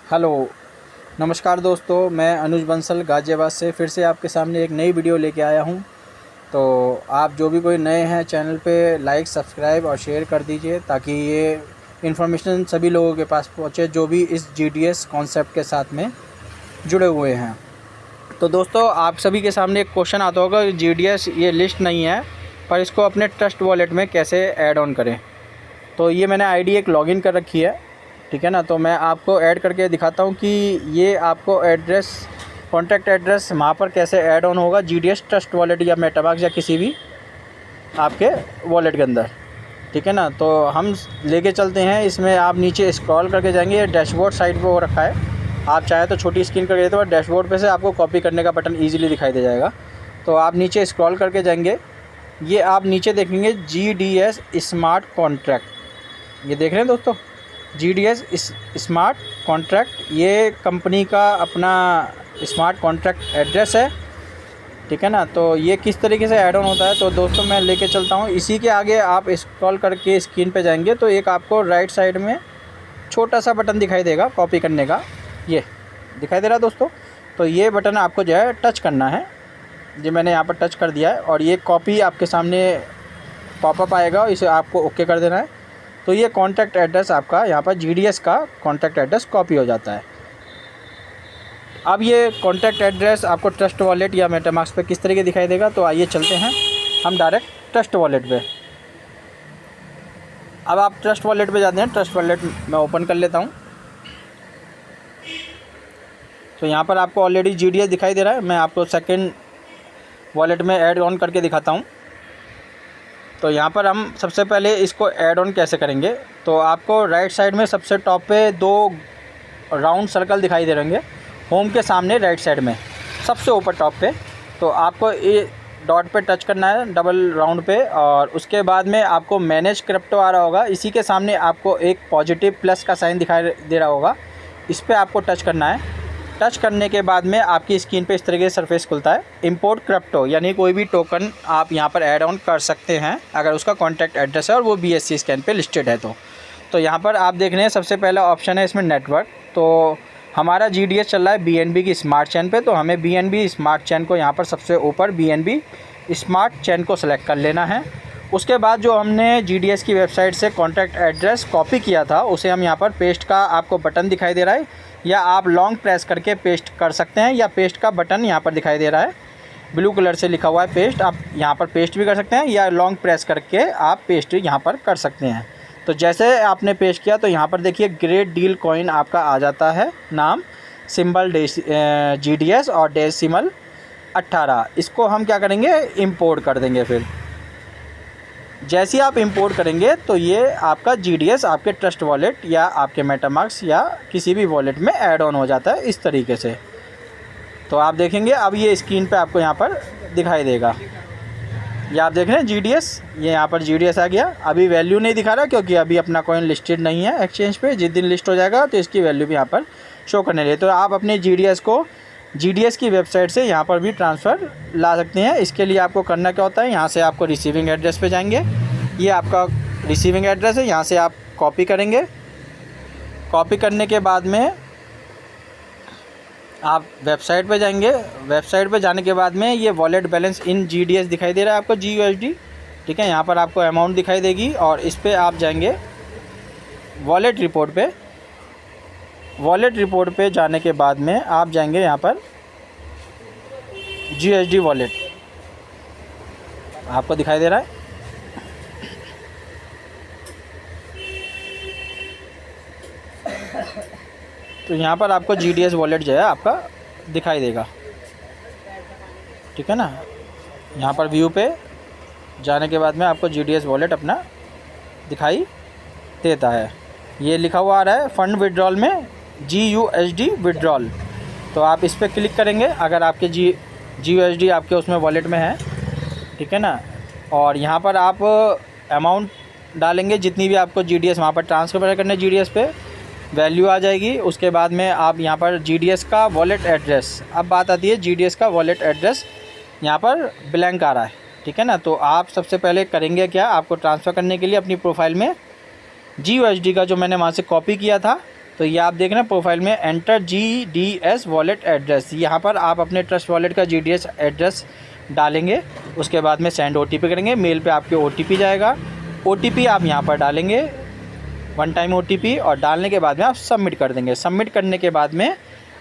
Hello, नमस्कार दोस्तों। मैं अनुज बंसल गाज़ियाबाद से फिर से आपके सामने एक नई वीडियो लेके आया हूँ। तो आप जो भी कोई नए हैं चैनल पे लाइक, सब्सक्राइब और शेयर कर दीजिए ताकि ये इन्फॉर्मेशन सभी लोगों के पास पहुँचे जो भी इस जीडीएस कॉन्सेप्ट के साथ में जुड़े हुए हैं। तो दोस्तों, आप सभी के सामने एक क्वेश्चन आता होगा, जीडीएस ये लिस्ट नहीं है पर इसको अपने ट्रस्ट वॉलेट में कैसे ऐड ऑन करें। तो ये मैंने आईडी एक लॉगिन कर रखी है, ठीक है ना। तो मैं आपको ऐड करके दिखाता हूँ कि ये आपको एड्रेस, कॉन्टैक्ट एड्रेस वहाँ पर कैसे ऐड ऑन होगा जीडीएस ट्रस्ट वॉलेट या मेटामास्क या किसी भी आपके वॉलेट के अंदर, ठीक है ना। तो हम लेके चलते हैं इसमें। आप नीचे स्क्रॉल करके जाएंगे, ये डैशबोर्ड साइड पे हो रखा है। आप चाहे तो छोटी स्क्रीन करके तो डैशबोर्ड पे से आपको कॉपी करने का बटन ईजिली दिखाई दे जाएगा। तो आप नीचे स्क्रॉल करके जाएंगे, ये आप नीचे देखेंगे जीडीएस स्मार्ट कॉन्ट्रैक्ट, ये देख रहे हैं दोस्तों, जीडीएस स्मार्ट कॉन्ट्रैक्ट। ये कंपनी का अपना स्मार्ट कॉन्ट्रैक्ट एड्रेस है, ठीक है ना। तो ये किस तरीके से ऐड ऑन होता है तो दोस्तों मैं लेके चलता हूँ। इसी के आगे आप स्क्रॉल करके स्क्रीन पे जाएंगे तो एक आपको राइट साइड में छोटा सा बटन दिखाई देगा कॉपी करने का, ये दिखाई दे रहा है दोस्तों। तो ये बटन आपको जो है टच करना है, जो मैंने यहाँ पर टच कर दिया है और ये कॉपी आपके सामने पॉपअप आएगा, इसे आपको ओके कर देना है। तो ये कॉन्टैक्ट एड्रेस आपका यहाँ पर जीडीएस का कॉन्टैक्ट एड्रेस कॉपी हो जाता है। अब ये कॉन्टैक्ट एड्रेस आपको ट्रस्ट वॉलेट या मेटामास्क पे किस तरीके दिखाई देगा, तो आइए चलते हैं हम डायरेक्ट ट्रस्ट वॉलेट पे। अब आप ट्रस्ट वॉलेट पे जाते हैं, ट्रस्ट वॉलेट मैं ओपन कर लेता हूँ। तो यहाँ पर आपको ऑलरेडी जीडीएस दिखाई दे रहा है, मैं आपको सेकेंड वॉलेट में ऐड ऑन करके दिखाता हूँ। तो यहाँ पर हम सबसे पहले इसको ऐड ऑन कैसे करेंगे, तो आपको राइट साइड में सबसे टॉप पे दो राउंड सर्कल दिखाई दे रहेंगे, होम के सामने राइट साइड में सबसे ऊपर टॉप पे। तो आपको ये डॉट पे टच करना है, डबल राउंड पे, और उसके बाद में आपको मैनेज क्रिप्टो आ रहा होगा। इसी के सामने आपको एक पॉजिटिव प्लस का साइन दिखाई दे रहा होगा, इस पर आपको टच करना है। टच करने के बाद में आपकी स्क्रीन पे इस तरीके से सरफेस खुलता है। इंपोर्ट क्रिप्टो यानी कोई भी टोकन आप यहाँ पर ऐड ऑन कर सकते हैं अगर उसका कॉन्टैक्ट एड्रेस है और वो BSC स्कैन पे लिस्टेड है। तो यहाँ पर आप देख रहे हैं सबसे पहला ऑप्शन है इसमें नेटवर्क। तो हमारा GDS चल रहा है BNB की स्मार्ट चेन पे, तो हमें BNB स्मार्ट चेन को यहाँ पर सबसे ऊपर BNB स्मार्ट चेन को सेलेक्ट कर लेना है। उसके बाद जो हमने GDS की वेबसाइट से कॉन्टैक्ट एड्रेस कॉपी किया था उसे हम यहाँ पर पेस्ट का आपको बटन दिखाई दे रहा है, या आप लॉन्ग प्रेस करके पेस्ट कर सकते हैं, या पेस्ट का बटन यहाँ पर दिखाई दे रहा है ब्लू कलर से लिखा हुआ है पेस्ट, आप यहाँ पर पेस्ट भी कर सकते हैं या लॉन्ग प्रेस करके आप पेस्ट यहाँ पर कर सकते हैं। तो जैसे आपने पेस्ट किया तो यहाँ पर देखिए ग्रेट डील कॉइन आपका आ जाता है, नाम, सिंबल GDS और डेसिमल 18। इसको हम क्या करेंगे, इंपोर्ट कर देंगे। फिर जैसे ही आप इंपोर्ट करेंगे तो ये आपका GDS आपके ट्रस्ट वॉलेट या आपके मेटामास्क या किसी भी वॉलेट में ऐड ऑन हो जाता है इस तरीके से। तो आप देखेंगे अब ये स्क्रीन पे आपको यहाँ पर दिखाई देगा, ये आप देख रहे हैं GDS, ये यहाँ पर GDS आ गया। अभी वैल्यू नहीं दिखा रहा क्योंकि अभी अपना कॉइन लिस्टेड नहीं है एक्सचेंज पे, जिस दिन लिस्ट हो जाएगा तो इसकी वैल्यू भी यहाँ पर शो करने लगे। तो आप अपने GDS को GDS की वेबसाइट से यहाँ पर भी ट्रांसफ़र ला सकते हैं। इसके लिए आपको करना क्या होता है, यहाँ से आपको रिसीविंग एड्रेस पे जाएंगे, ये आपका रिसीविंग एड्रेस है, यहाँ से आप कॉपी करेंगे। कॉपी करने के बाद में आप वेबसाइट पे जाएंगे, वेबसाइट पे जाने के बाद में ये वॉलेट बैलेंस इन GDS दिखाई दे रहा है आपको GUSD, ठीक है। यहाँ पर आपको अमाउंट दिखाई देगी और इस पर आप जाएंगे वॉलेट रिपोर्ट पे। वॉलेट रिपोर्ट पे जाने के बाद में आप जाएंगे यहाँ पर GUSD वॉलेट, आपको दिखाई दे रहा है। तो यहाँ पर आपको GDS वॉलेट जो है आपका दिखाई देगा, ठीक है ना। यहाँ पर व्यू पे जाने के बाद में आपको GDS वॉलेट अपना दिखाई देता है। ये लिखा हुआ आ रहा है फंड विड्रॉल में GUSD विड्रॉल, तो आप इस पर क्लिक करेंगे अगर आपके GUSD आपके उसमें वॉलेट में है, ठीक है ना। और यहाँ पर आप अमाउंट डालेंगे जितनी भी आपको GDS वहाँ पर ट्रांसफ़र करने GDS पे, वैल्यू आ जाएगी। उसके बाद में आप यहाँ पर GDS का वॉलेट एड्रेस, अब बात आती है GDS का वॉलेट एड्रेस यहाँ पर ब्लैंक आ रहा है, ठीक है ना। तो आप सबसे पहले करेंगे क्या, आपको ट्रांसफ़र करने के लिए अपनी प्रोफाइल में GUSD का जो मैंने वहाँ से कॉपी किया था तो ये आप देख रहे हैं प्रोफाइल में एंटर GDS वॉलेट एड्रेस, यहाँ पर आप अपने ट्रस्ट वॉलेट का GDS एड्रेस डालेंगे। उसके बाद में सेंड OTP करेंगे, मेल पे आपके OTP जाएगा। OTP आप यहाँ पर डालेंगे, 1 टाइम OTP, और डालने के बाद में आप सबमिट कर देंगे। सबमिट करने के बाद में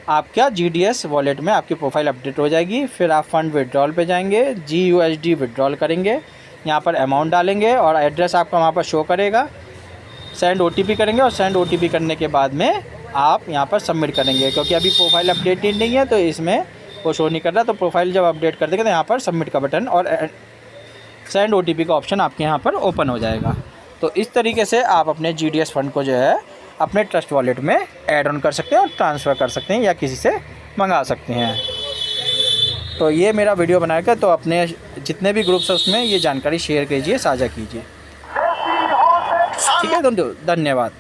आपका GDS वॉलेट में आपकी प्रोफाइल अपडेट हो जाएगी। फिर आप फ़ंड विड्रॉल पे जाएंगे, GUSD विड्रॉल करेंगे, यहाँ पर अमाउंट डालेंगे और एड्रेस आपका वहाँ पर शो करेगा। सेंड OTP करेंगे और सेंड OTP करने के बाद में आप यहाँ पर सबमिट करेंगे, क्योंकि अभी प्रोफाइल अपडेटेड नहीं है तो इसमें वो शो नहीं कर रहा। तो प्रोफाइल जब अपडेट कर देंगे तो यहाँ पर सबमिट का बटन और सेंड OTP का ऑप्शन आपके यहाँ पर ओपन हो जाएगा। तो इस तरीके से आप अपने GDS फंड को जो है अपने ट्रस्ट वॉलेट में ऐड ऑन कर सकते हैं और ट्रांसफ़र कर सकते हैं या किसी से मंगा सकते हैं। तो ये मेरा वीडियो बनाएगा, तो अपने जितने भी ग्रुप्स हैं उसमें ये जानकारी शेयर कीजिए, साझा कीजिए। ठीक है, धन्यवाद।